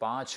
5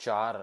4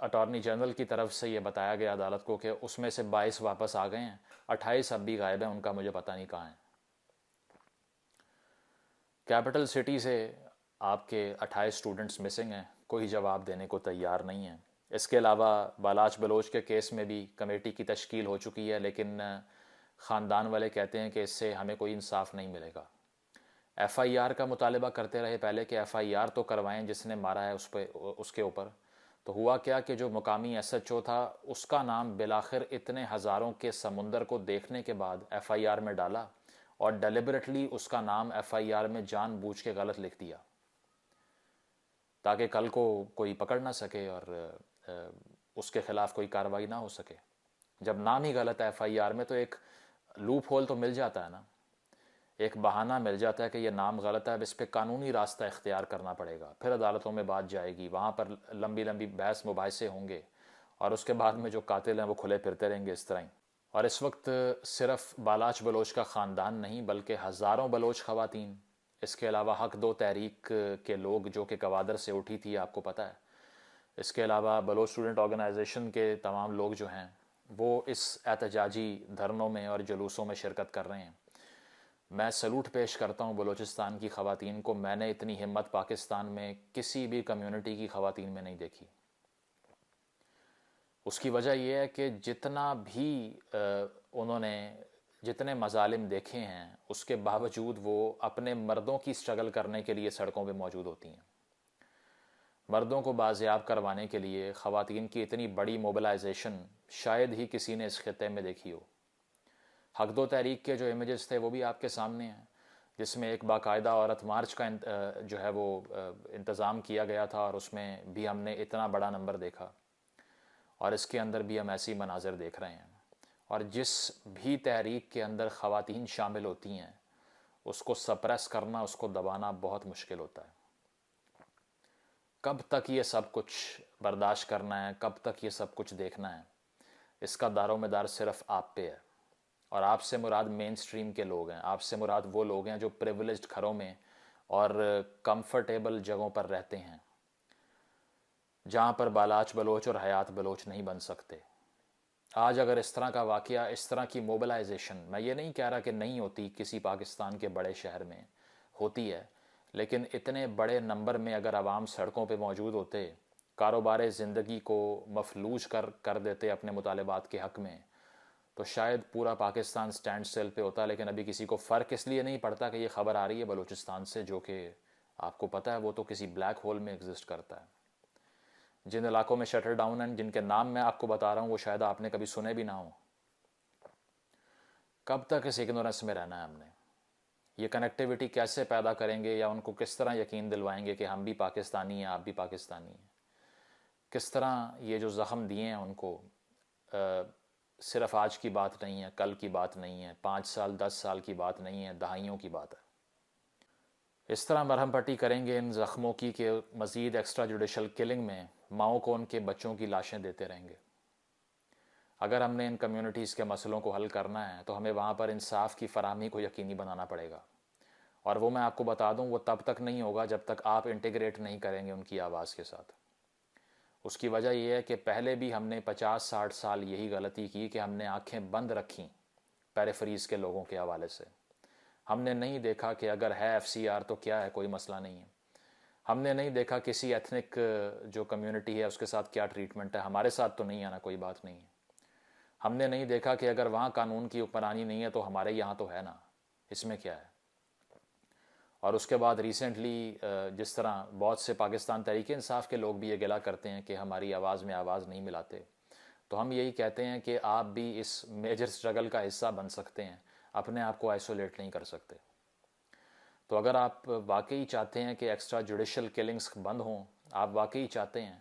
attorney general کی طرف سے یہ بتایا گیا عدالت کو کہ اس میں سے 22 واپس آ گئے ہیں, 28 اب بھی غائب ہیں, ان کا مجھے پتہ نہیں کہاں ہیں. کیپٹل سٹی سے آپ کے 28 اسٹوڈنٹس مسنگ ہیں, کوئی جواب دینے کو تیار نہیں ہیں. اس کے علاوہ بالاچ بلوچ کے کیس میں بھی کمیٹی کی تشکیل ہو چکی ہے, لیکن خاندان والے کہتے ہیں کہ اس سے ہمیں کوئی انصاف نہیں ملے گا. ایف آئی آر کا مطالبہ کرتے رہے پہلے کہ ایف آئی آر تو کروائیں جس نے مارا ہے اس کے اوپر. تو ہوا کیا کہ جو مقامی ایس ایچ او تھا اس کا نام بالآخر اتنے ہزاروں کے سمندر کو دیکھنے کے بعد ایف آئی آر میں ڈالا, اور ڈیلیبریٹلی اس کا نام ایف آئی آر میں جان بوجھ کے غلط لکھ دیا تاکہ کل کو کوئی پکڑ نہ سکے اور اس کے خلاف کوئی کارروائی نہ ہو سکے. جب نام ہی غلط ہے ایف آئی آر میں تو ایک لوپ ہول تو مل جاتا ہے نا, ایک بہانہ مل جاتا ہے کہ یہ نام غلط ہے, اب اس پہ قانونی راستہ اختیار کرنا پڑے گا, پھر عدالتوں میں بات جائے گی, وہاں پر لمبی لمبی بحث مباحثے ہوں گے, اور اس کے بعد میں جو قاتل ہیں وہ کھلے پھرتے رہیں گے اس طرح ہی. اور اس وقت صرف بالاچ بلوچ کا خاندان نہیں بلکہ ہزاروں بلوچ خواتین, اس کے علاوہ حق دو تحریک کے لوگ جو کہ گوادر سے اٹھی تھی آپ کو پتہ ہے, اس کے علاوہ بلوچ اسٹوڈنٹ آرگنائزیشن کے تمام لوگ جو ہیں وہ اس احتجاجی دھرنوں میں اور جلوسوں میں شرکت کر رہے ہیں. میں سلوٹ پیش کرتا ہوں بلوچستان کی خواتین کو, میں نے اتنی ہمت پاکستان میں کسی بھی کمیونٹی کی خواتین میں نہیں دیکھی. اس کی وجہ یہ ہے کہ جتنا بھی انہوں نے جتنے مظالم دیکھے ہیں اس کے باوجود وہ اپنے مردوں کی سٹرگل کرنے کے لیے سڑکوں پہ موجود ہوتی ہیں. مردوں کو بازیاب کروانے کے لیے خواتین کی اتنی بڑی موبلائزیشن شاید ہی کسی نے اس خطے میں دیکھی ہو. حق دو تحریک کے جو امیجز تھے وہ بھی آپ کے سامنے ہیں, جس میں ایک باقاعدہ عورت مارچ کا جو ہے وہ انتظام کیا گیا تھا, اور اس میں بھی ہم نے اتنا بڑا نمبر دیکھا, اور اس کے اندر بھی ہم ایسی مناظر دیکھ رہے ہیں. اور جس بھی تحریک کے اندر خواتین شامل ہوتی ہیں اس کو سپریس کرنا, اس کو دبانا بہت مشکل ہوتا ہے. کب تک یہ سب کچھ برداشت کرنا ہے, کب تک یہ سب کچھ دیکھنا ہے, اس کا دار و مدار صرف آپ پہ ہے. اور آپ سے مراد مین سٹریم کے لوگ ہیں, آپ سے مراد وہ لوگ ہیں جو پریویلیجڈ گھروں میں اور کمفرٹیبل جگہوں پر رہتے ہیں, جہاں پر بالاچ بلوچ اور حیات بلوچ نہیں بن سکتے. آج اگر اس طرح کا واقعہ, اس طرح کی موبلائزیشن, میں یہ نہیں کہہ رہا کہ نہیں ہوتی, کسی پاکستان کے بڑے شہر میں ہوتی ہے, لیکن اتنے بڑے نمبر میں اگر عوام سڑکوں پہ موجود ہوتے, کاروبار زندگی کو مفلوج کر دیتے اپنے مطالبات کے حق میں, تو شاید پورا پاکستان سٹینڈ سٹل پہ ہوتا. لیکن ابھی کسی کو فرق اس لیے نہیں پڑتا کہ یہ خبر آ رہی ہے بلوچستان سے, جو کہ آپ کو پتہ ہے وہ تو کسی بلیک ہول میں ایگزسٹ کرتا ہے. جن علاقوں میں شٹر ڈاؤن ہیں, جن کے نام میں آپ کو بتا رہا ہوں, وہ شاید آپ نے کبھی سنے بھی نہ ہوں. کب تک اس اگنورنس میں رہنا ہے ہم نے؟ یہ کنیکٹیوٹی کیسے پیدا کریں گے, یا ان کو کس طرح یقین دلوائیں گے کہ ہم بھی پاکستانی ہیں, آپ بھی پاکستانی ہیں؟ کس طرح یہ جو زخم دیے ہیں ان کو, صرف آج کی بات نہیں ہے, کل کی بات نہیں ہے, 5 سال 10 سال کی بات نہیں ہے, دہائیوں کی بات ہے. اس طرح مرہم پٹی کریں گے ان زخموں کی کہ مزید ایکسٹرا جوڈیشل کلنگ میں ماؤں کو ان کے بچوں کی لاشیں دیتے رہیں گے. اگر ہم نے ان کمیونٹیز کے مسئلوں کو حل کرنا ہے تو ہمیں وہاں پر انصاف کی فراہمی کو یقینی بنانا پڑے گا, اور وہ میں آپ کو بتا دوں وہ تب تک نہیں ہوگا جب تک آپ انٹیگریٹ نہیں کریں گے ان کی آواز کے ساتھ. اس کی وجہ یہ ہے کہ پہلے بھی ہم نے 50-60 سال یہی غلطی کی کہ ہم نے آنکھیں بند رکھیں پیریفریز کے لوگوں کے حوالے سے. ہم نے نہیں دیکھا کہ اگر ہے ایف سی آر تو کیا ہے, کوئی مسئلہ نہیں ہے. ہم نے نہیں دیکھا کسی ایتھنک جو کمیونٹی ہے اس کے ساتھ کیا ٹریٹمنٹ ہے, ہمارے ساتھ تو نہیں آنا, کوئی بات نہیں ہے. ہم نے نہیں دیکھا کہ اگر وہاں قانون کی حکمرانی نہیں ہے تو ہمارے یہاں تو ہے نا, اس میں کیا ہے. اور اس کے بعد ریسنٹلی جس طرح بہت سے پاکستان تحریک انصاف کے لوگ بھی یہ گلا کرتے ہیں کہ ہماری آواز میں آواز نہیں ملاتے, تو ہم یہی کہتے ہیں کہ آپ بھی اس میجر سٹرگل کا حصہ بن سکتے ہیں, اپنے آپ کو آئسولیٹ نہیں کر سکتے. تو اگر آپ واقعی چاہتے ہیں کہ ایکسٹرا جوڈیشل کلنگز بند ہوں, آپ واقعی چاہتے ہیں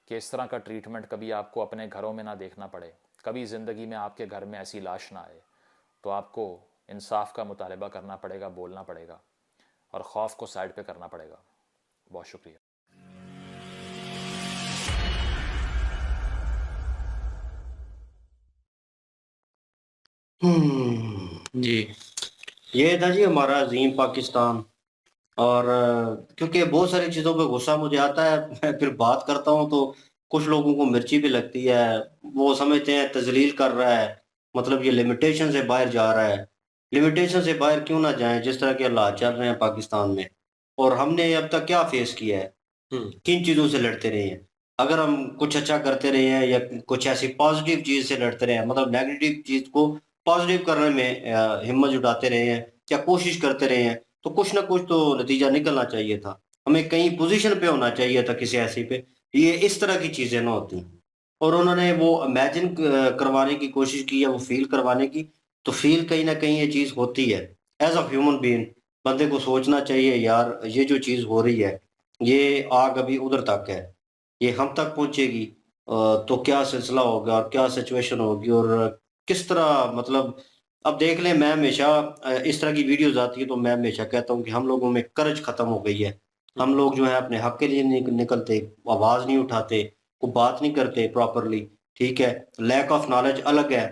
کہ اس طرح کا ٹریٹمنٹ کبھی آپ کو اپنے گھروں میں نہ دیکھنا پڑے, کبھی زندگی میں آپ کے گھر میں ایسی لاش نہ آئے, تو آپ کو انصاف کا مطالبہ کرنا پڑے گا, بولنا پڑے گا, اور خوف کو سائڈ پہ کرنا پڑے گا. بہت شکریہ. جی یہ تھا جی ہمارا عظیم پاکستان. اور کیونکہ بہت ساری چیزوں پہ غصہ مجھے آتا ہے, میں پھر بات کرتا ہوں تو کچھ لوگوں کو مرچی بھی لگتی ہے، وہ سمجھتے ہیں تذلیل کر رہا ہے، مطلب یہ لمیٹیشن سے باہر جا رہا ہے۔ لمیٹیشن سے باہر کیوں نہ جائیں جس طرح کے حالات چل رہے ہیں پاکستان میں، اور ہم نے اب تک کیا فیس کیا ہے، کن چیزوں سے لڑتے رہے ہیں۔ اگر ہم کچھ اچھا کرتے رہے ہیں یا کچھ ایسی پازیٹیو چیز سے لڑتے رہے ہیں، مطلب نیگیٹو چیز کو پازیٹیو کرنے میں ہمت جٹاتے رہے ہیں یا کوشش کرتے رہے ہیں، تو کچھ نہ کچھ تو نتیجہ نکلنا چاہیے تھا۔ ہمیں کہیں پوزیشن پہ ہونا چاہیے تھا کسی ایسی پہ، یہ اس طرح کی چیزیں نہ ہوتی۔ اور انہوں نے وہ امیجن کروانے کی کوشش کی یا وہ فیل کروانے کی، تو فیل کہیں نہ کہیں یہ چیز ہوتی ہے۔ ایز اے ہیومن بینگ بندے کو سوچنا چاہیے یار یہ جو چیز ہو رہی ہے، یہ آگ ابھی ادھر تک ہے، یہ ہم تک پہنچے گی تو کیا سلسلہ ہوگا اور کیا سچویشن ہوگی اور کس طرح، مطلب اب دیکھ لیں، میں ہمیشہ اس طرح کی ویڈیوز آتی ہے تو میں ہمیشہ کہتا ہوں کہ ہم لوگوں میں کرج ختم ہو گئی ہے۔ ہم لوگ جو ہے اپنے حق کے لیے نہیں نکلتے، آواز نہیں اٹھاتے، کو بات نہیں کرتے پراپرلی، ٹھیک ہے۔ لیک آف نالج الگ ہے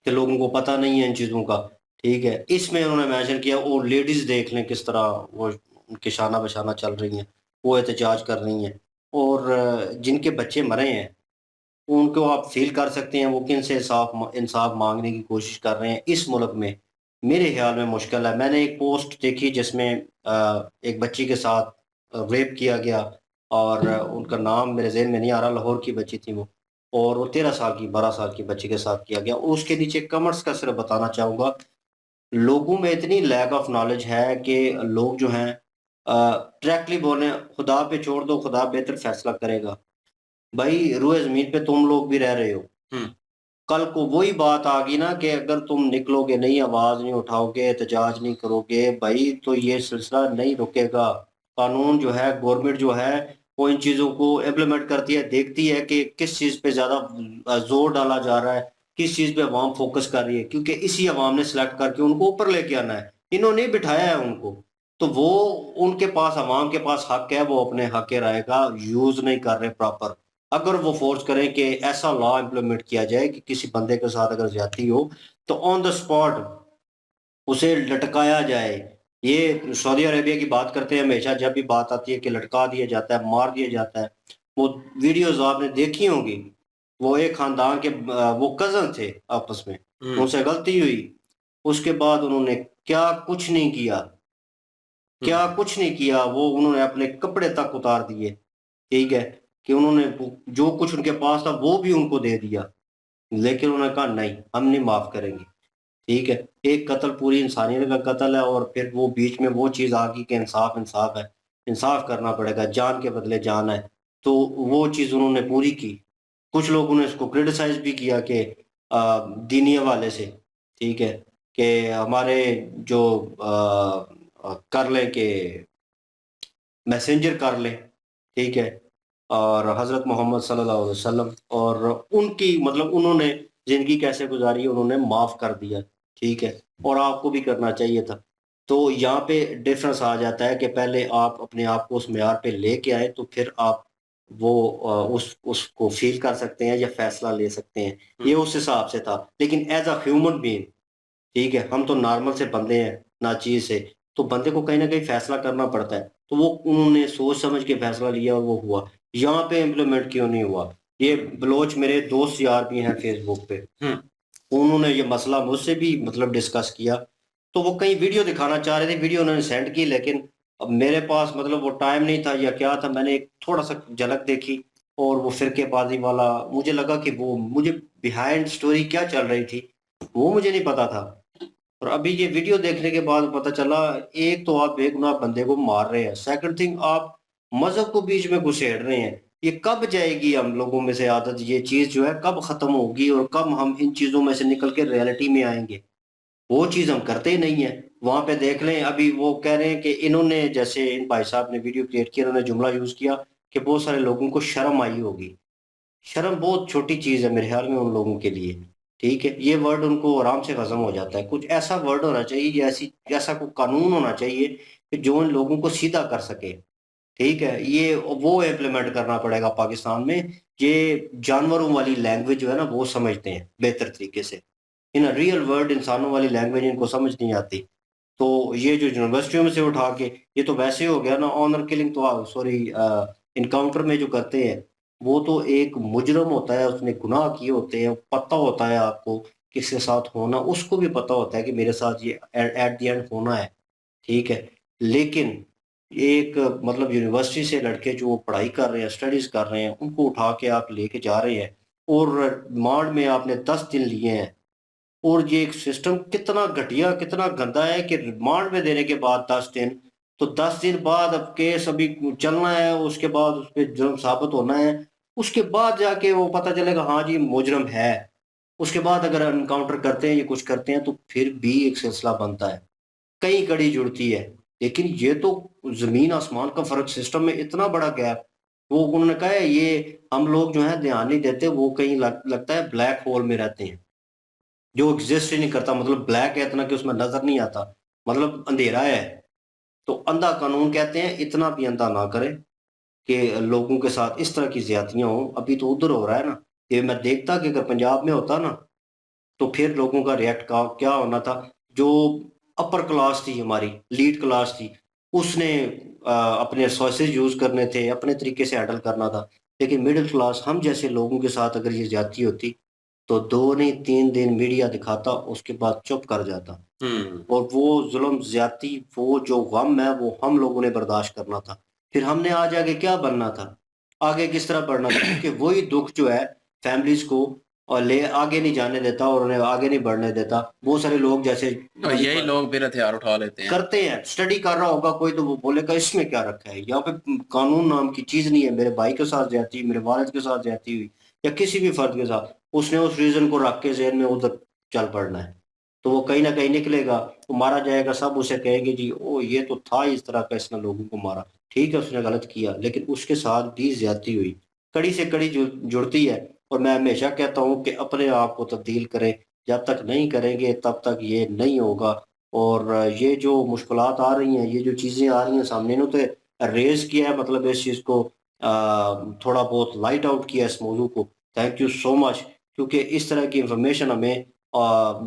کہ لوگوں کو پتہ نہیں ہے ان چیزوں کا، ٹھیک ہے۔ اس میں انہوں نے مینشن کیا، وہ لیڈیز دیکھ لیں کس طرح وہ ان کے شانہ بشانہ چل رہی ہیں، وہ احتجاج کر رہی ہیں، اور جن کے بچے مرے ہیں ان کو آپ فیل کر سکتے ہیں وہ کن سے انصاف مانگنے کی کوشش کر رہے ہیں اس ملک میں۔ میرے خیال میں مشکل ہے۔ میں نے ایک پوسٹ دیکھی جس میں ایک بچی کے ساتھ ریپ کیا گیا، اور ان کا نام میرے ذہن میں نہیں آ رہا، لاہور کی بچی تھی وہ، اور وہ 13 سال کی 12 سال کی بچی کے ساتھ کیا گیا۔ اس کے نیچے کمنٹس کا صرف بتانا چاہوں گا، لوگوں میں اتنی لیک آف نالج ہے کہ لوگ جو ہیں ڈائریکٹلی بولیں خدا پہ چھوڑ دو، خدا بہتر فیصلہ کرے گا۔ بھائی روئے زمین پہ تم لوگ بھی رہ رہے ہو، کل کو وہی بات آ گئی نا کہ اگر تم نکلو گے نہیں، آواز نہیں اٹھاؤ گے، احتجاج نہیں کرو گے بھائی، تو یہ سلسلہ نہیں رکے گا۔ قانون جو ہے، گورنمنٹ جو ہے، وہ ان چیزوں کو امپلیمنٹ کرتی ہے، دیکھتی ہے کہ کس چیز پہ زیادہ زور ڈالا جا رہا ہے، کس چیز پہ عوام فوکس کر رہی ہے، کیونکہ اسی عوام نے سلیکٹ کر کے ان کو اوپر لے کے آنا ہے، انہوں نے بٹھایا ہے ان کو، تو وہ ان کے پاس، عوام کے پاس حق ہے، وہ اپنے حق کے رائے کا یوز نہیں کر رہے پراپر۔ اگر وہ فورس کریں کہ ایسا لا امپلیمنٹ کیا جائے کہ کسی بندے کے ساتھ اگر زیادتی ہو تو آن دا اسپاٹ اسے لٹکایا جائے۔ یہ سعودی عربیہ کی بات کرتے ہیں ہمیشہ، جب بھی بات آتی ہے کہ لٹکا دیا جاتا ہے، مار دیا جاتا ہے۔ وہ ویڈیوز آپ نے دیکھی ہوں گی، وہ ایک خاندان کے وہ کزن تھے آپس میں، ان سے غلطی ہوئی، اس کے بعد انہوں نے کیا کچھ نہیں کیا، کیا کچھ نہیں کیا، وہ انہوں نے اپنے کپڑے تک اتار دیے، ٹھیک ہے، کہ انہوں نے جو کچھ ان کے پاس تھا وہ بھی ان کو دے دیا، لیکن انہوں نے کہا نہیں ہم نہیں معاف کریں گے، ٹھیک ہے۔ ایک قتل پوری انسانیت کا قتل ہے، اور پھر وہ بیچ میں وہ چیز آ گئی کہ انصاف انصاف ہے، انصاف کرنا پڑے گا، جان کے بدلے جان ہے، تو وہ چیز انہوں نے پوری کی۔ کچھ لوگوں نے اس کو کرٹیسائز بھی کیا کہ دینی حوالے سے، ٹھیک ہے، کہ ہمارے جو کر لیں کہ میسنجر کر لیں، ٹھیک ہے، اور حضرت محمد صلی اللہ علیہ وسلم، اور ان کی مطلب انہوں نے زندگی کیسے گزاری ہے، انہوں نے معاف کر دیا، ٹھیک ہے، اور آپ کو بھی کرنا چاہیے تھا۔ تو یہاں پہ ڈفرنس آ جاتا ہے کہ پہلے آپ اپنے آپ کو اس معیار پہ لے کے آئے تو پھر آپ وہ اس کو فیل کر سکتے ہیں یا فیصلہ لے سکتے ہیں۔ یہ اس حساب سے تھا، لیکن ایز اے ہیومن بینگ، ٹھیک ہے، ہم تو نارمل سے بندے ہیں، ناچیز سے، تو بندے کو کہیں نہ کہیں فیصلہ کرنا پڑتا ہے، تو وہ انہوں نے سوچ سمجھ کے فیصلہ لیا اور وہ ہوا۔ یہاں پہ امپلیمنٹ کیوں نہیں ہوا؟ یہ بلوچ میرے دوست یار بھی ہیں فیس بک پہ، انہوں نے یہ مسئلہ مجھ سے بھی مطلب ڈسکس کیا، تو وہ کئی ویڈیو دکھانا چاہ رہے تھے، ویڈیو انہوں نے سینڈ کی، لیکن اب میرے پاس مطلب وہ ٹائم نہیں تھا یا کیا تھا، میں نے ایک تھوڑا سا جھلک دیکھی، اور وہ فرقے بازی والا مجھے لگا کہ وہ مجھے بیہائنڈ سٹوری کیا چل رہی تھی وہ مجھے نہیں پتا تھا، اور ابھی یہ ویڈیو دیکھنے کے بعد پتہ چلا ایک تو آپ بے گناہ بندے کو مار رہے ہیں، سیکنڈ تھنگ آپ مذہب کو بیچ میں گھسیڑ رہے ہیں۔ یہ کب جائے گی ہم لوگوں میں سے عادت، یہ چیز جو ہے کب ختم ہوگی اور کب ہم ان چیزوں میں سے نکل کے ریئلٹی میں آئیں گے؟ وہ چیز ہم کرتے ہی نہیں ہیں۔ وہاں پہ دیکھ لیں، ابھی وہ کہہ رہے ہیں کہ انہوں نے، جیسے ان بھائی صاحب نے ویڈیو کریٹ کی، انہوں نے جملہ یوز کیا کہ بہت سارے لوگوں کو شرم آئی ہوگی۔ شرم بہت چھوٹی چیز ہے میرے خیال میں ان لوگوں کے لیے، ٹھیک ہے، یہ ورڈ ان کو آرام سے ہضم ہو جاتا ہے۔ کچھ ایسا ورڈ ہونا چاہیے یا ایسا کوئی قانون ہونا چاہیے کہ جو ان لوگوں کو سیدھا کر سکے، ٹھیک ہے۔ یہ وہ امپلیمنٹ کرنا پڑے گا پاکستان میں، یہ جانوروں والی لینگویج جو ہے نا وہ سمجھتے ہیں بہتر طریقے سے، ان ریئل ورڈ انسانوں والی لینگویج ان کو سمجھ نہیں آتی۔ تو یہ جو یونیورسٹیوں میں سے اٹھا کے، یہ تو ویسے ہو گیا نا، آنر کلنگ تو سوری انکاؤنٹر میں جو کرتے ہیں وہ تو ایک مجرم ہوتا ہے, اس نے گناہ کیے ہوتے ہیں, پتہ ہوتا ہے آپ کو کس کے ساتھ ہونا, اس کو بھی پتہ ہوتا ہے کہ میرے ساتھ یہ ایٹ دی اینڈ ہونا ہے, ٹھیک ہے. لیکن ایک مطلب یونیورسٹی سے لڑکے جو پڑھائی کر رہے ہیں, اسٹڈیز کر رہے ہیں, ان کو اٹھا کے آپ لے کے جا رہے ہیں, اور ریمانڈ میں آپ نے 10 دن لیے ہیں. اور یہ ایک سسٹم کتنا گھٹیا, کتنا گندا ہے کہ ریمانڈ میں دینے کے بعد 10 دن, تو 10 دن بعد اب کیس ابھی چلنا ہے, اس کے بعد اس پہ جرم ثابت ہونا ہے, اس کے بعد جا کے وہ پتہ چلے گا ہاں جی مجرم ہے. اس کے بعد اگر انکاؤنٹر کرتے ہیں یا کچھ کرتے ہیں تو پھر بھی ایک سلسلہ بنتا ہے, کئی کڑی جڑتی ہے. لیکن یہ تو زمین آسمان کا فرق, سسٹم میں اتنا بڑا گیپ. وہ انہوں نے کہا ہے یہ ہم لوگ جو ہیں دھیان نہیں دیتے, وہ کہیں لگتا ہے بلیک ہول میں رہتے ہیں جو ایگزسٹ ہی نہیں کرتا. مطلب بلیک ہے اتنا کہ اس میں نظر نہیں آتا, مطلب اندھیرا ہے. تو اندھا قانون کہتے ہیں, اتنا بھی اندھا نہ کرے کہ لوگوں کے ساتھ اس طرح کی زیادتیاں ہوں. ابھی تو ادھر ہو رہا ہے نا, یہ میں دیکھتا کہ اگر پنجاب میں ہوتا نا تو پھر لوگوں کا ریئیکٹ کیا ہونا تھا. جو اپر کلاس تھی, ہماری لیڈ کلاس تھی, اس نے اپنے ریسورسز یوز کرنے تھے, اپنے طریقے سے ہینڈل کرنا تھا. لیکن مڈل کلاس, ہم جیسے لوگوں کے ساتھ اگر یہ زیادتی ہوتی تو 2 نہیں 3 دن میڈیا دکھاتا, اس کے بعد چپ کر جاتا. اور وہ ظلم زیادتی, وہ جو غم ہے وہ ہم لوگوں نے برداشت کرنا تھا. پھر ہم نے آج آگے کیا بننا تھا, آگے کس طرح بڑھنا تھا, کیونکہ وہی دکھ جو ہے فیملیز کو اور لے آگے نہیں جانے دیتا اور انہیں آگے نہیں بڑھنے دیتا. بہت سارے لوگ جیسے اور یہی لوگ پھر ہتھیار اٹھا لیتے ہیں. کرتے ہیں, اسٹڈی کر رہا ہوگا کوئی تو وہ بولے گا اس میں کیا رکھا ہے, یہاں پہ قانون نام کی چیز نہیں ہے. میرے بھائی کے ساتھ زیادتی, میرے والد کے ساتھ زیادتی ہوئی یا کسی بھی فرد کے ساتھ, اس نے اس ریزن کو رکھ کے ذہن میں ادھر چل پڑنا ہے, تو وہ کہیں نہ کہیں نکلے گا, وہ مارا جائے گا, سب اسے کہیں گے جی او یہ تو تھا اس طرح کا, اس نے لوگوں کو مارا, ٹھیک ہے اس نے غلط کیا, لیکن اس کے ساتھ بھی زیادتی ہوئی. کڑی سے کڑی جڑتی ہے. اور میں ہمیشہ کہتا ہوں کہ اپنے آپ کو تبدیل کریں, جب تک نہیں کریں گے تب تک یہ نہیں ہوگا. اور یہ جو مشکلات آ رہی ہیں, یہ جو چیزیں آ رہی ہیں سامنے, انہوں تو ریز کیا ہے, مطلب اس چیز کو تھوڑا بہت لائٹ آؤٹ کیا اس موضوع کو. تھینک یو سو مچ, کیونکہ اس طرح کی انفارمیشن ہمیں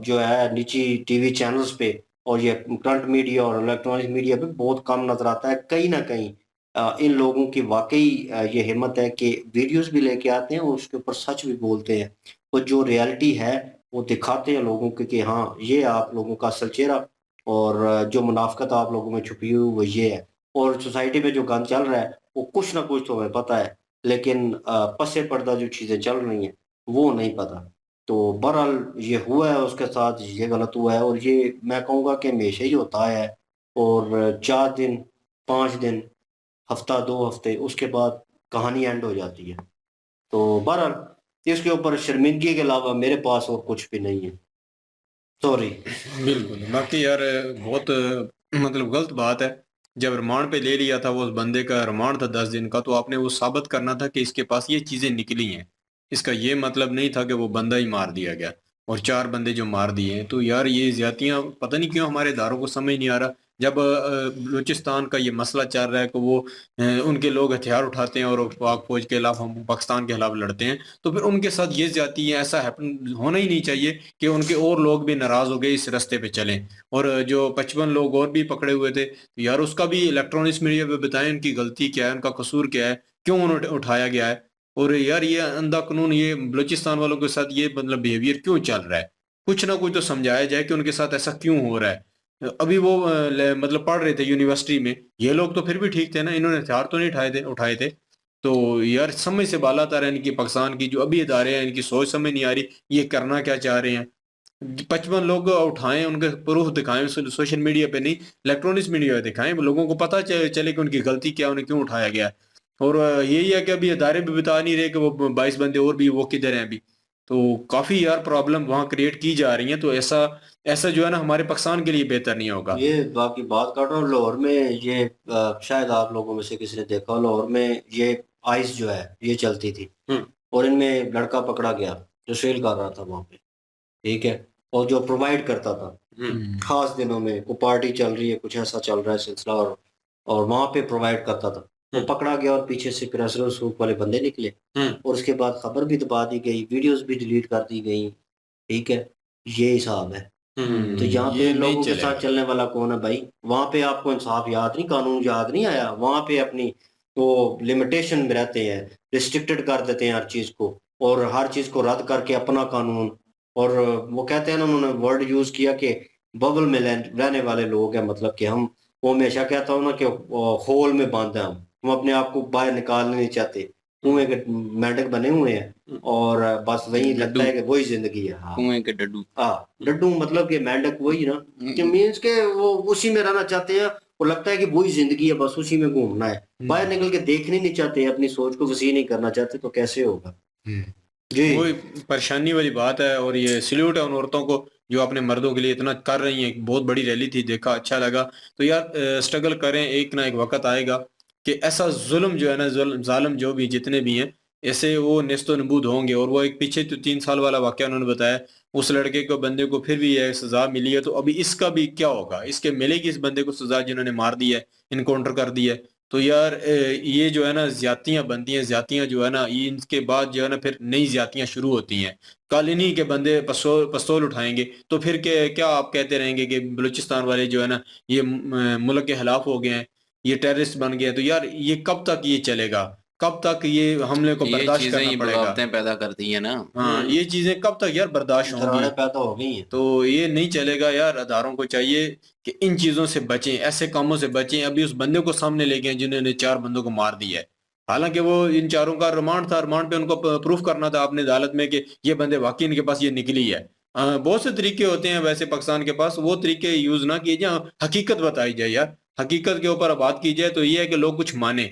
جو ہے نیچی ٹی وی چینلز پہ اور یہ پرنٹ میڈیا اور الیکٹرانک میڈیا پہ بہت کم نظر آتا ہے. کہیں نہ کہیں ان لوگوں کی واقعی یہ ہمت ہے کہ ویڈیوز بھی لے کے آتے ہیں اور اس کے اوپر سچ بھی بولتے ہیں, اور جو ریالٹی ہے وہ دکھاتے ہیں لوگوں کو کہ ہاں یہ آپ لوگوں کا اصل چہرہ, اور جو منافقت آپ لوگوں میں چھپی ہوئی وہ یہ ہے. اور سوسائٹی میں جو گند چل رہا ہے وہ کچھ نہ کچھ تو ہمیں پتہ ہے, لیکن پس پردہ جو چیزیں چل رہی ہیں وہ نہیں پتہ. تو بہرحال یہ ہوا ہے, اس کے ساتھ یہ غلط ہوا ہے, اور یہ میں کہوں گا کہ ہمیشہ ہی ہوتا ہے. اور 4 دن 5 دن, ہفتہ 2 ہفتے, اس کے بعد کہانی اینڈ ہو جاتی ہے. تو بہرحال اس کے اوپر شرمندگی کے علاوہ میرے پاس اور کچھ بھی نہیں ہے. سوری. بالکل. باقی یار بہت مطلب غلط بات ہے. جب ریمانڈ پہ لے لیا تھا, وہ اس بندے کا ریمانڈ تھا 10 دن کا, تو آپ نے وہ ثابت کرنا تھا کہ اس کے پاس یہ چیزیں نکلی ہیں. اس کا یہ مطلب نہیں تھا کہ وہ بندہ ہی مار دیا گیا, اور 4 بندے جو مار دیے ہیں. تو یار یہ زیادتیاں پتہ نہیں کیوں ہمارے اداروں کو سمجھ نہیں آ رہا. جب بلوچستان کا یہ مسئلہ چل رہا ہے کہ وہ ان کے لوگ ہتھیار اٹھاتے ہیں اور پاک فوج کے خلاف, ہم پاکستان کے خلاف لڑتے ہیں, تو پھر ان کے ساتھ یہ زیادتی ہے. ایسا ہونا ہی نہیں چاہیے کہ ان کے اور لوگ بھی ناراض ہو گئے اس رستے پہ چلیں. اور جو 55 لوگ اور بھی پکڑے ہوئے تھے, یار اس کا بھی الیکٹرانکس میڈیا پہ بتائیں ان کی غلطی کیا ہے, ان کا قصور کیا ہے, کیوں انہیں اٹھایا گیا ہے. اور یار یہ اندھا قانون, یہ بلوچستان والوں کے ساتھ یہ مطلب بیہیویئر کیوں چل رہا ہے, کچھ نہ کچھ تو سمجھایا جائے کہ ان کے ساتھ ایسا کیوں ہو رہا ہے. ابھی وہ مطلب پڑھ رہے تھے یونیورسٹی میں, یہ لوگ تو پھر بھی ٹھیک تھے نا, انہوں نے ہتھیار تو نہیں اٹھائے تھے. تو یار سمجھ سے بالا تر ہے ان کی پاکستان کی جو ابھی ادارے ہیں, ان کی سوچ سمجھ نہیں آ رہی یہ کرنا کیا چاہ رہے ہیں. 55 لوگ اٹھائیں, ان کے پروف دکھائیں, سوشل میڈیا پہ نہیں الیکٹرانکس میڈیا پہ دکھائیں, لوگوں کو پتہ چلے کہ ان کی غلطی کیا, انہیں کیوں اٹھایا گیا. اور یہی ہے کہ ابھی ادارے بھی بتا نہیں رہے کہ وہ 22 بندے اور بھی وہ کدھر ہیں ابھی. تو کافی یار پرابلم وہاں کریٹ کی جا رہی ہیں. تو ایسا جو ہے نا ہمارے پاکستان کے لیے بہتر نہیں ہوگا. یہ باقی بات کر رہا ہوں, لاہور میں یہ شاید آپ لوگوں میں سے کسی نے دیکھا, لاہور میں یہ آئس جو ہے یہ چلتی تھی, اور ان میں لڑکا پکڑا گیا جو سیل کر رہا تھا وہاں پہ, ٹھیک ہے, اور جو پرووائڈ کرتا تھا خاص دنوں میں, کو پارٹی چل رہی ہے, کچھ ایسا چل رہا ہے سلسلہ, اور وہاں پہ پرووائڈ کرتا تھا. وہ پکڑا گیا اور پیچھے سے پھر اثر رسوخ والے بندے نکلے, اور اس کے بعد خبر بھی دبا دی گئی, ویڈیوز بھی ڈیلیٹ کر دی گئی, ٹھیک ہے. یہ حساب ہے. تو یہاں پہ لوگوں کے ساتھ چلنے والا کون ہے بھائی؟ وہاں پہ آپ کو انصاف یاد نہیں, قانون یاد نہیں آیا, وہاں پہ اپنی وہ لمیٹیشن میں رہتے ہیں، ریسٹرکٹڈ کر دیتے ہیں ہر چیز کو، اور ہر چیز کو رد کر کے اپنا قانون. اور وہ کہتے ہیں نا، انہوں نے ورڈ یوز کیا کہ ببل میں رہنے والے لوگ ہیں، مطلب کہ ہم، وہ ہمیشہ کہتا ہوں نا کہ ہول میں باندھ ہیں، ہم اپنے آپ کو باہر نکالنا نہیں چاہتے، کنویں کے مینڈک بنے ہوئے ہیں، اور بس وہی لگتا ہے کہ وہی زندگی ہے. ہاں کنویں کے ڈڈو. ہاں، ڈڈو مطلب کہ مینڈک وہی نا، کہ مینس کہ وہ اسی میں رہنا چاہتے ہیں، وہ لگتا ہے کہ وہی زندگی ہے، بس اسی میں گھومنا ہے، باہر نکل کے دیکھنے نہیں چاہتے، اپنی سوچ کو وسیع نہیں کرنا چاہتے، تو کیسے ہوگا؟ جی وہی پریشانی والی بات ہے. اور یہ سلیوٹ ہے ان عورتوں کو جو اپنے مردوں کے لیے اتنا کر رہی ہیں. بہت بڑی ریلی تھی، دیکھا، اچھا لگا. تو یار سٹرگل کریں، ایک نہ ایک وقت آئے گا کہ ایسا ظلم جو ہے نا، ظالم جو بھی جتنے بھی ہیں، ایسے وہ نیست و نبود ہوں گے. اور وہ ایک پیچھے تو 3 سال والا واقعہ انہوں نے بتایا، اس لڑکے کو، بندے کو پھر بھی یہ سزا ملی ہے. تو ابھی اس کا بھی کیا ہوگا؟ اس کے ملے گی اس بندے کو سزا جنہوں نے مار دی ہے، انکاؤنٹر کر دی ہے. تو یار یہ جو ہے نا زیادتیاں بنتی ہیں، زیادتیاں جو ہے نا، ان کے بعد جو ہے نا پھر نئی زیادتیاں شروع ہوتی ہیں. کل انہی کے بندے پستول اٹھائیں گے تو پھر کیا آپ کہتے رہیں گے کہ بلوچستان والے جو ہے نا یہ ملک کے خلاف ہو گئے ہیں، یہ ٹیررسٹ بن گئے ہیں. تو یار یہ کب تک یہ چلے گا؟ کب تک یہ حملے کو یہ برداشت چیزیں کرنا یہ پڑے گا؟ بغاوتیں پیدا کرتی ہیں نا. ہاں، یہ چیزیں کب تک یار برداشت ہوں گی؟ دراڑیں پیدا ہو گئی ہیں. تو یہ نہیں چلے گا یار. اداروں کو چاہیے کہ ان چیزوں سے بچیں، ایسے کاموں سے بچیں. ابھی اس بندے کو سامنے لے گئے جنہوں نے 4 بندوں کو مار دیا ہے، حالانکہ وہ ان 4 کا ریمانڈ تھا. ریمانڈ پہ ان کو پروف کرنا تھا اپنے عدالت میں کہ یہ بندے واقعی ان کے پاس یہ نکلی ہے. بہت سے طریقے ہوتے ہیں ویسے پاکستان کے پاس، وہ طریقے یوز نہ کیے جائیں. حقیقت بتائی جائے یار، حقیقت کے اوپر بات کی جائے. تو یہ ہے کہ لوگ کچھ مانیں.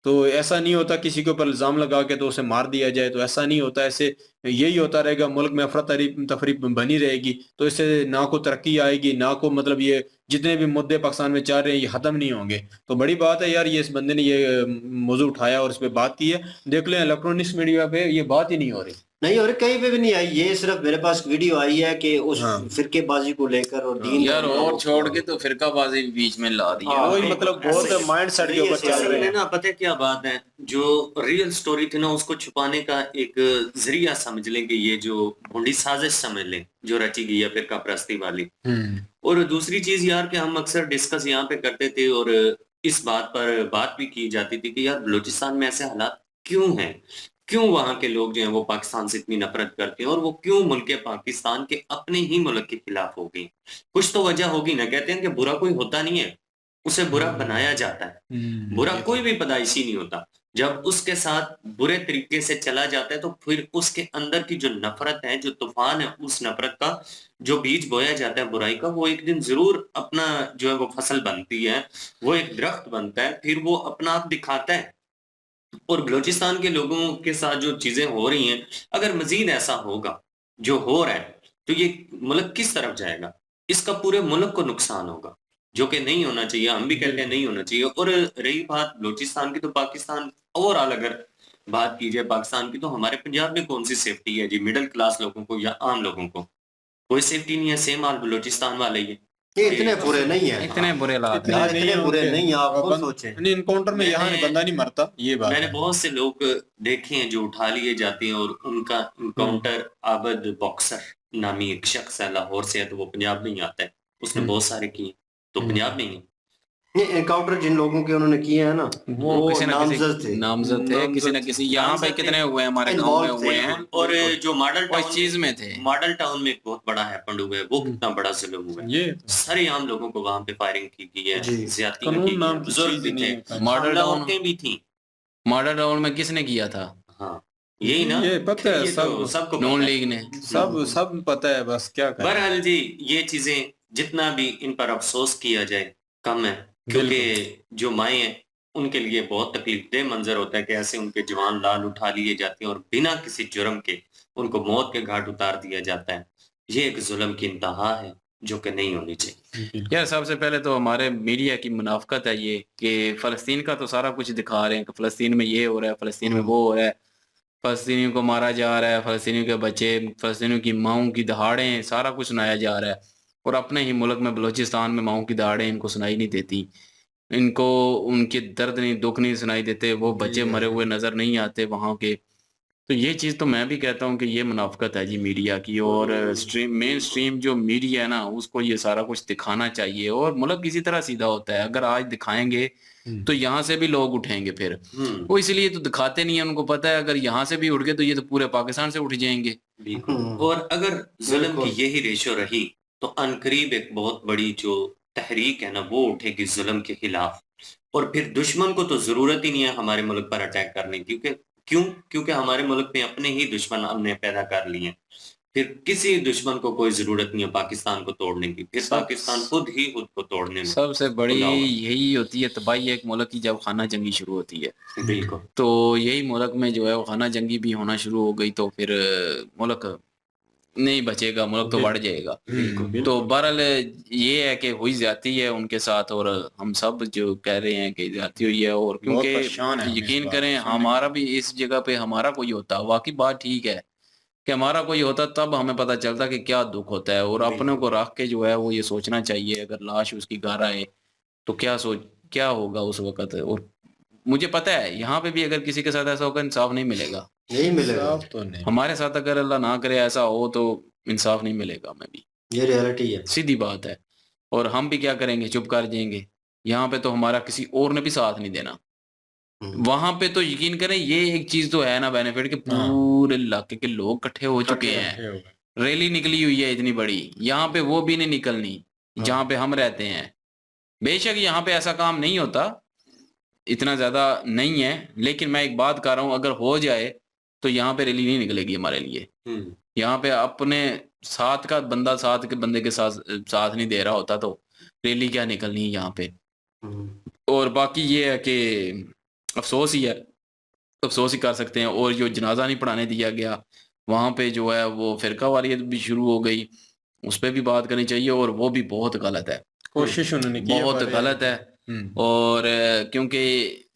تو ایسا نہیں ہوتا کسی کے اوپر الزام لگا کے تو اسے مار دیا جائے. تو ایسا نہیں ہوتا. ایسے یہی ہوتا رہے گا، ملک میں تفریق بنی رہے گی. تو اس سے نہ کو ترقی آئے گی، نہ کو مطلب یہ جتنے بھی مدعے پاکستان میں چل رہے ہیں یہ ختم نہیں ہوں گے. تو بڑی بات ہے یار، یہ اس بندے نے یہ موضوع اٹھایا اور اس پہ بات کی ہے. دیکھ لیں الیکٹرانکس میڈیا پہ یہ بات ہی نہیں ہو رہی. نہیں، اور کہیں پہ بھی نہیں آئی. یہ صرف میرے پاس ویڈیو آئی ہے کہ اس ہاں فرقے بازی کو لے کر اور دین یار کا اور چھوڑ کے تو فرقہ بازی بیچ میں لا دی ہے. ہاں، وہی مطلب بہت مائنڈ سیٹ کے اوپر چل رہے اصل میں ہیں. نا پتہ کیا بات ہے، جو ریئل سٹوری تھی نا اس کو چھپانے کا ایک ذریعہ سمجھ لیں کہ یہ جو بھونڈی سازش سمجھ لیں جو رچی گئی ہے فرقہ پرستی والی. اور دوسری چیز یار کہ ہم اکثر ڈسکس یہاں پہ کرتے تھے اور اس بات پر بات بھی کی جاتی تھی کہ یار بلوچستان میں ایسے حالات کیوں ہیں، کیوں وہاں کے لوگ جو ہیں وہ پاکستان سے اتنی نفرت کرتے ہیں، اور وہ کیوں ملک پاکستان کے اپنے ہی ملک کے خلاف ہو گئی. کچھ تو وجہ ہوگی نا. کہتے ہیں کہ برا کوئی ہوتا نہیں ہے، اسے برا بنایا جاتا ہے. برا کوئی بھی پیدائشی نہیں ہوتا. جب اس کے ساتھ برے طریقے سے چلا جاتا ہے تو پھر اس کے اندر کی جو نفرت ہے، جو طوفان ہے، اس نفرت کا جو بیج بویا جاتا ہے برائی کا، وہ ایک دن ضرور اپنا جو ہے وہ فصل بنتی ہے، وہ ایک درخت بنتا ہے، پھر وہ اپنا آپ دکھاتا ہے. اور بلوچستان کے لوگوں کے ساتھ جو چیزیں ہو رہی ہیں، اگر مزید ایسا ہوگا جو ہو رہا ہے تو یہ ملک کس طرف جائے گا؟ اس کا پورے ملک کو نقصان ہوگا، جو کہ نہیں ہونا چاہیے. ہم بھی کہتے ہیں نہیں ہونا چاہیے. اور رہی بات بلوچستان کی، تو پاکستان اوور آل اگر بات کی جائے پاکستان کی، تو ہمارے پنجاب میں کون سی سیفٹی ہے جی؟ مڈل کلاس لوگوں کو یا عام لوگوں کو کوئی سیفٹی نہیں ہے. سیم حال بلوچستان والے ہی ہے. یہ اتنے برے نہیں ہیں. اتنے برے حالات ہیں. یار اتنے برے نہیں ہیں، آپ خود سوچیں. انکاؤنٹر میں یہاں بندہ نہیں مرتا. یہ بات میں نے ہے. بہت سے لوگ دیکھے ہیں جو اٹھا لیے جاتے ہیں، اور ان کا انکاؤنٹر عابد باکسر نامی ایک شخص ہے، لاہور سے ہے، تو وہ پنجاب میں ہی آتا ہے. اس نے بہت سارے کیے تو پنجاب میں ہی. یہ انکاؤنٹر جن لوگوں کے انہوں نے کیے ہیں نا، وہ کسی نہ نامزد تھے. کسی نامزد تھے، کسی نہ کسی. یہاں پہ کتنے ہوئے ہیں ہمارے گاؤں میں ہوئے ہیں، اور جو ماڈل وہ اس چیز میں تھے. ماڈل ٹاؤن میں ایک بہت بڑا ہیپنڈ ہوا ہے، وہ کتنا بڑا ظلم ہوا ہے. یہ سارے عام لوگوں کو وہاں پہ فائرنگ کی گئی ہے، زیادتی کی قانون گئی ہے. نام کی بزرگ چیز بھی نہیں تھے، ہوتا. ماڈل ٹاؤن، عورتیں بھی تھیں. ماڈل ٹاؤن میں کس نے کیا تھا؟ ہاں یہی نا، یہ پتہ ہے، یہ تو سب کو نون پتہ ہے. لیگ نے. سب پتہ ہے، بس کیا کریں. بہرحال جی، یہ چیزیں جتنا بھی ان پر افسوس کیا جائے کم ہے، کیونکہ جو مائیں ہیں ان کے لیے بہت تکلیف دہ منظر ہوتا ہے کہ ایسے ان کے جوان لال اٹھا لیے جاتے ہیں اور بنا کسی جرم کے ان کو موت کے گھاٹ اتار دیا جاتا ہے. یہ ایک ظلم کی انتہا ہے جو کہ نہیں ہونی چاہیے. یار سب سے پہلے تو ہمارے میڈیا کی منافقت ہے یہ کہ فلسطین کا تو سارا کچھ دکھا رہے ہیں کہ فلسطین میں یہ ہو رہا ہے، فلسطین میں وہ ہو رہا ہے، فلسطینیوں کو مارا جا رہا ہے، فلسطینیوں کے بچے، فلسطینیوں کی ماؤں کی دہاڑیں، سارا کچھ سنایا جا رہا ہے. اور اپنے ہی ملک میں بلوچستان میں ماؤں کی دہاڑیں ان کو سنائی نہیں دیتی، ان کو ان کے درد نہیں، دکھ نہیں سنائی دیتے. وہ بچے مرے ہوئے نظر نہیں آتے وہاں کے. تو یہ چیز تو میں بھی کہتا ہوں کہ یہ منافقت ہے جی میڈیا کی، اور مین اسٹریم جو میڈیا ہے نا اس کو یہ سارا کچھ دکھانا چاہیے، اور ملک کسی طرح سیدھا ہوتا ہے، اگر آج دکھائیں گے تو یہاں سے بھی لوگ اٹھیں گے، پھر وہ اس لیے تو دکھاتے نہیں ہیں، ان کو پتہ ہے اگر یہاں سے بھی اٹھ گئے تو یہ تو پورے پاکستان سے اٹھ جائیں گے۔ بالکل، اور اگر ظلم کی یہی ریشو رہی تو عنقریب ایک بہت بڑی جو تحریک ہے نا وہ اٹھے گی ظلم کے خلاف، اور پھر دشمن کو تو ضرورت ہی نہیں ہے ہمارے ملک پر اٹیک کرنے کی، کیونکہ ہمارے ملک میں اپنے ہی دشمن ہم نے پیدا کر لیے ہیں، پھر کسی دشمن کو کوئی ضرورت نہیں ہے پاکستان کو توڑنے کی، پھر پاکستان خود ہی خود کو توڑنے میں سب سے بڑی خدا ہوگا۔ یہی ہوتی ہے تباہی ایک ملک کی، جب خانہ جنگی شروع ہوتی ہے، بالکل تو یہی ملک میں جو ہے وہ خانہ جنگی بھی ہونا شروع ہو گئی تو پھر ملک نہیں بچے گا، ملک تو بڑھ جائے گا۔ تو بہرحال یہ ہے کہ ہوئی زیادتی ہے ان کے ساتھ، اور ہم سب جو کہہ رہے ہیں کہ زیادتی ہوئی ہے، اور کیونکہ پریشان ہیں ہم اس یقین بات کریں سے۔ ہمارا بھی اس جگہ پہ ہمارا کوئی ہوتا، واقعی بات ٹھیک ہے کہ ہمارا کوئی ہوتا تب ہمیں پتہ چلتا کہ کیا دکھ ہوتا ہے، اور اپنے کو رکھ کے جو ہے وہ یہ سوچنا چاہیے اگر لاش اس کی گھر آئے تو کیا ہوگا اس وقت۔ اور مجھے پتہ ہے یہاں پہ بھی اگر کسی کے ساتھ ایسا ہوگا انصاف نہیں ملے گا، نہیں ملے گا، صاف تو نہیں۔ ہمارے ساتھ اگر اللہ نہ کرے ایسا ہو تو انصاف نہیں ملے گا، ہمیں بھی یہ ریالٹی ہے۔ سیدھی بات ہے، اور ہم بھی کیا کریں گے، چپ کر جائیں گے۔ یہاں پہ تو ہمارا کسی اور نے بھی ساتھ نہیں دینا، وہاں پہ تو یقین کریں یہ ایک چیز تو ہے نا بینیفٹ کہ پورے علاقے کے لوگ کٹھے ہو چکے ہیں، ریلی نکلی ہوئی ہے اتنی بڑی، یہاں پہ وہ بھی نہیں نکلنی جہاں پہ ہم رہتے ہیں۔ بے شک یہاں پہ ایسا کام نہیں ہوتا، اتنا زیادہ نہیں ہے، لیکن میں ایک بات کر رہا ہوں اگر ہو جائے تو یہاں پہ ریلی نہیں نکلے گی ہمارے لیے۔ یہاں پہ اپنے ساتھ کا بندہ ساتھ کے بندے کے ساتھ نہیں دے رہا ہوتا تو ریلی کیا نکلنی ہے یہاں پہ۔ اور باقی یہ ہے کہ افسوس ہی ہے، افسوس ہی کر سکتے ہیں۔ اور جو جنازہ نہیں پڑھانے دیا گیا وہاں پہ جو ہے وہ فرقہ واریت بھی شروع ہو گئی، اس پہ بھی بات کرنی چاہیے، اور وہ بھی بہت غلط ہے، کوشش انہوں نے کی، بہت غلط ہے۔ اور کیونکہ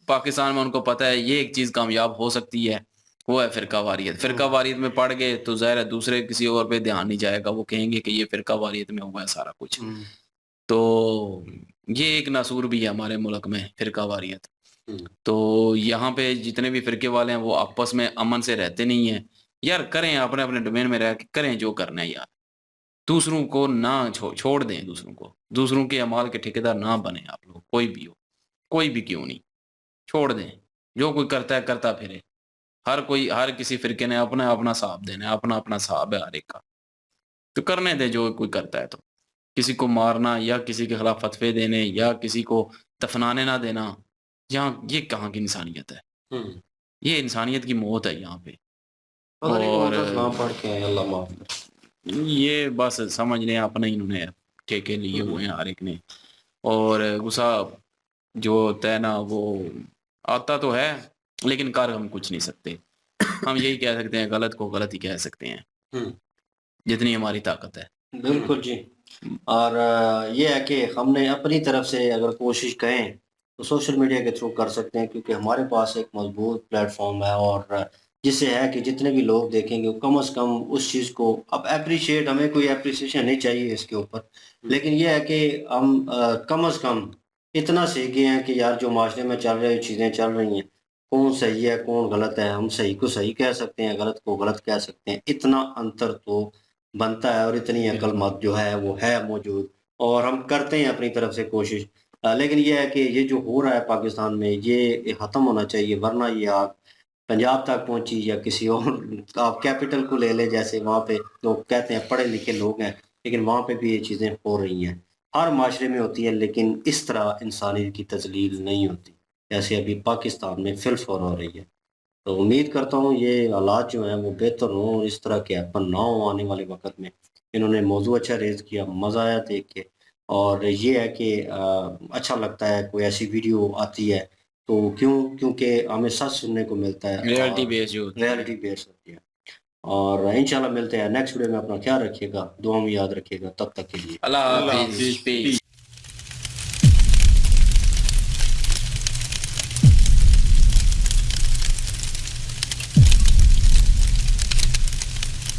پاکستان میں ان کو پتہ ہے یہ ایک چیز کامیاب ہو سکتی ہے، وہ ہے فرقہ واریت۔ فرقہ واریت میں پڑ گئے تو ظاہر ہے دوسرے کسی اور پہ دھیان نہیں جائے گا، وہ کہیں گے کہ یہ فرقہ واریت میں ہوا ہے سارا کچھ۔ تو یہ ایک ناسور بھی ہے ہمارے ملک میں فرقہ واریت۔ تو یہاں پہ جتنے بھی فرقے والے ہیں وہ آپس میں امن سے رہتے نہیں ہیں یار، کریں اپنے اپنے ڈومین میں رہ کے کریں جو کرنا ہے یار، دوسروں کو نہ چھوڑ دیں، دوسروں کے اعمال کے ٹھیکیدار نہ بنیں آپ لوگ، کوئی بھی ہو، کوئی بھی کیوں نہیں، چھوڑ دیں، جو کوئی کرتا ہے کرتا پھرے، ہر کسی فرقے نے اپنا اپنا صاحب دینا ہے، اپنا اپنا صاحب ہے ہر ایک کا، تو کرنے دیں جو کوئی کرتا ہے۔ تو کسی کو مارنا یا کسی کے خلاف فتوے دینے یا کسی کو دفنانے نہ دینا، یہ کہاں کی انسانیت ہے؟ یہ انسانیت کی موت ہے یہاں پہ۔ اور پڑھ کے اللہ معاف کرے۔ یہ بس سمجھ لیں اپنا ہی انہوں نے ٹھیکے لیے ہوئے ہیں ہر ایک نے، اور غصہ جو ہوتا ہے نا وہ آتا تو ہے لیکن کر ہم کچھ نہیں سکتے، ہم یہی کہہ سکتے ہیں غلط کو غلط ہی کہہ سکتے ہیں جتنی ہماری طاقت ہے۔ بالکل جی، اور یہ ہے کہ ہم نے اپنی طرف سے اگر کوشش کریں تو سوشل میڈیا کے تھرو کر سکتے ہیں، کیونکہ ہمارے پاس ایک مضبوط پلیٹ فارم ہے، اور جس سے ہے کہ جتنے بھی لوگ دیکھیں گے کم از کم اس چیز کو اب اپریشیٹ، ہمیں کوئی اپریسیشن نہیں چاہیے اس کے اوپر، لیکن یہ ہے کہ ہم کم از کم اتنا سیکھے ہیں کہ یار جو معاشرے میں چل رہی چیزیں چل رہی ہیں، کون صحیح ہے کون غلط ہے، ہم صحیح کو صحیح کہہ سکتے ہیں، غلط کو غلط کہہ سکتے ہیں، اتنا انتر تو بنتا ہے، اور اتنی عقل مت جو ہے وہ ہے موجود، اور ہم کرتے ہیں اپنی طرف سے کوشش۔ لیکن یہ ہے کہ یہ جو ہو رہا ہے پاکستان میں یہ ختم ہونا چاہیے، ورنہ یہ آپ پنجاب تک پہنچی یا کسی اور آپ کیپٹل کو لے لیں، جیسے وہاں پہ لوگ کہتے ہیں پڑھے لکھے لوگ ہیں لیکن وہاں پہ بھی یہ چیزیں ہو رہی ہیں، ہر معاشرے میں ہوتی ہے، لیکن اس طرح انسانیت کی تذلیل نہیں ہوتی جیسے ابھی پاکستان میں فی الفور ہو رہی ہے۔ تو امید کرتا ہوں یہ حالات جو ہیں وہ بہتر ہوں اور اس طرح کے ایپن نہ ہوں آنے والے وقت میں۔ انہوں نے موضوع اچھا ریز کیا، مزہ آیا دیکھ کے، اور یہ ہے کہ اچھا لگتا ہے کوئی ایسی ویڈیو آتی ہے تو کیونکہ ہمیں سچ سننے کو ملتا ہے، ریئلٹی بیس جو ہوتی ہے۔ ریئلٹی بیس ہوتی ہے، اور انشاءاللہ ملتے ہیں نیکسٹ ویڈیو میں۔ اپنا خیال رکھیے گا، دعا میں یاد رکھیے گا، تب تک کے لیے اللہ اللہ حافظ، حافظ۔ پیس۔